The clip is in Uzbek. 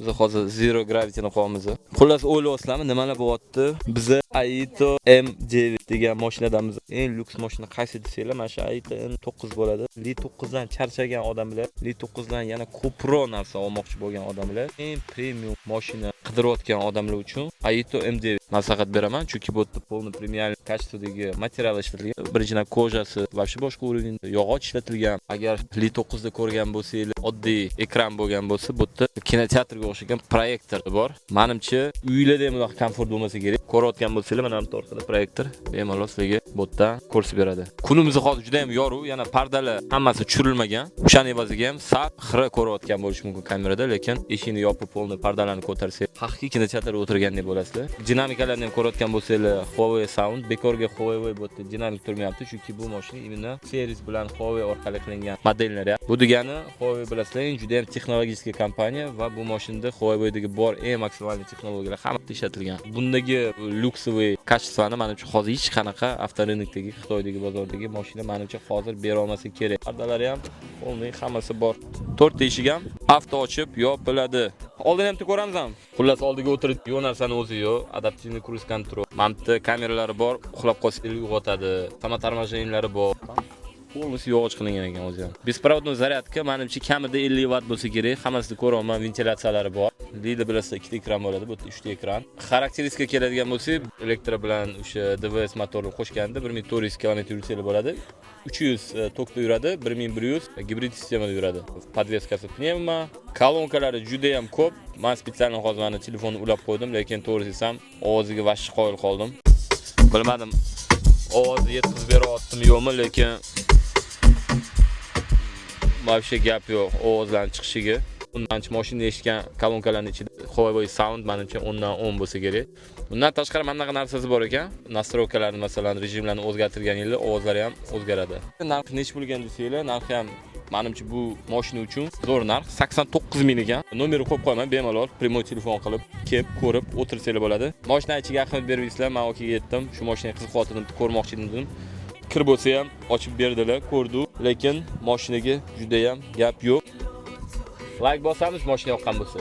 Biz hozir Zero Gravity ni qo'yamiz. Xullas o'ylayapsizlarmi, nimalar bo'lyapti? Biz Aito M9 degan mashinadamiz. Eng lyuks mashina qaysi desanglar, mana shu Aito M9 bo'ladi. Li9 dan charchagan odamlar, Li9 dan yana ko'proq narsa olmoqchi bo'lgan odamlar, eng premium mashina qidirayotgan odamlar uchun Aito M9 maslahat beraman, chunki bu yerda полный премиальный качестводagi material ishlatilgan. Birinchidan kojasi va shu boshqa urovenda yog'och ishlatilgan. Agar Li9 da ko'rgan bo'lsanglar, oddiy ekran bo'lgan bo'lsa, bu yerda kinoteatrga o'xshagan proyektor bor. Menimcha, uylarda ham unaqa komfort bo'lmasa kerak. Ko'rayotgan bo'lsanglar, mana bu orqada proyektor bemalol sizlarga bu yerda ko'rsatib beradi. Kunimiz hozir juda ham yorug', yana pardalar hammasi tushirilmagan. O'shaning evaziga ham sal xira ko'rayotgan bo'lish mumkin kamerada, lekin eshikni yopib, polni pardalarni ko'tarsak, haqiqiy kinoteatrda o'tirgandek bo'lasizlar. Dinamikalarni ham ko'rayotgan bo'lsanglar, Huawei Sound bekorga Huawei bu yerda dinamik turmayapti, chunki bu mashina imенно Series bilan Huawei orqali qilingan modellar. Bu degani Huawei bilasizlar, juda ham texnologik kompaniya va bu mashinada Huawei'dagi bor eng maksimal texnologiyalar hamma ishlatilgan. Bundagi lyuksovый kачествоni menimcha hozir hech qanaqa avtorынокdagi, Xitoydagi bozordagi mashina menimcha hozir bera olmasa kerak. Pardalari ham polniy hammasi bor. 4 eshik ham avto ochib yopiladi. Oldin ham ko'ramizmi? Xullas oldiga o'tirib, yo'q narsani o'zi yo'q, adaptivniy cruise control. Mamta kameralari bor, uxlab qolsangiz uyg'otadi. Samotarmojenlari bor. Polностью yog'och qilingan ekan o'zi ham. Беспроводной zaryadka menimcha kamida 50 watt bo'lsa kerak. Hammasida ko'raman, ventilyatsiyalari bor. Lida bilasizlar, ikkita ekran bo'ladi, bu yerda 3 ta ekran. Xarakteristika keladigan bo'lsak, elektro bilan o'sha DVS motorni qo'shganda 1400 km yursanglar bo'ladi. 300 tokda yuradi, 1100 gibrid sistemada yuradi. Podveskasi pnevma, kolonkalari juda ham ko'p. Men spesial hozir mana telefonni ulab qo'ydim, lekin to'g'risi desam, ovoziga vashchi qoyil qoldim. Bilmadim, ovoz yetkazib beryaptimi yo'qmi, lekin Mavsha gap yo'q ovozlarning chiqishiga. Bundan mashina eshitgan kolonkalarning ichida Huawei Sound menimcha 10 dan 10 bo'lsa kerak. Bundan tashqari mana bunaqa narsasi bor ekan. Nastroykalarni, masalan, rejimlarni o'zgartirganingizda ovozlari ham o'zgaradi. Narxi nech bo'lgan desanglar, narxi ham menimcha bu mashina uchun zo'r narx 89 ming ekan. Nomerni qo'yib qo'yaman, bemalol primoy telefon qilib, kelib ko'rib o'tirsanglar bo'ladi. Mashina ichiga ahamiyat beribsizlar, men okaga yetdim. Shu mashinaga qiziqib ko'rmoqchi edim. Kir bo'lsa ham ochib berdilar, ko'rdik, lekin mashinaga juda ham gap yo'q. Like bosamiz, mashina yoqqan bo'lsa.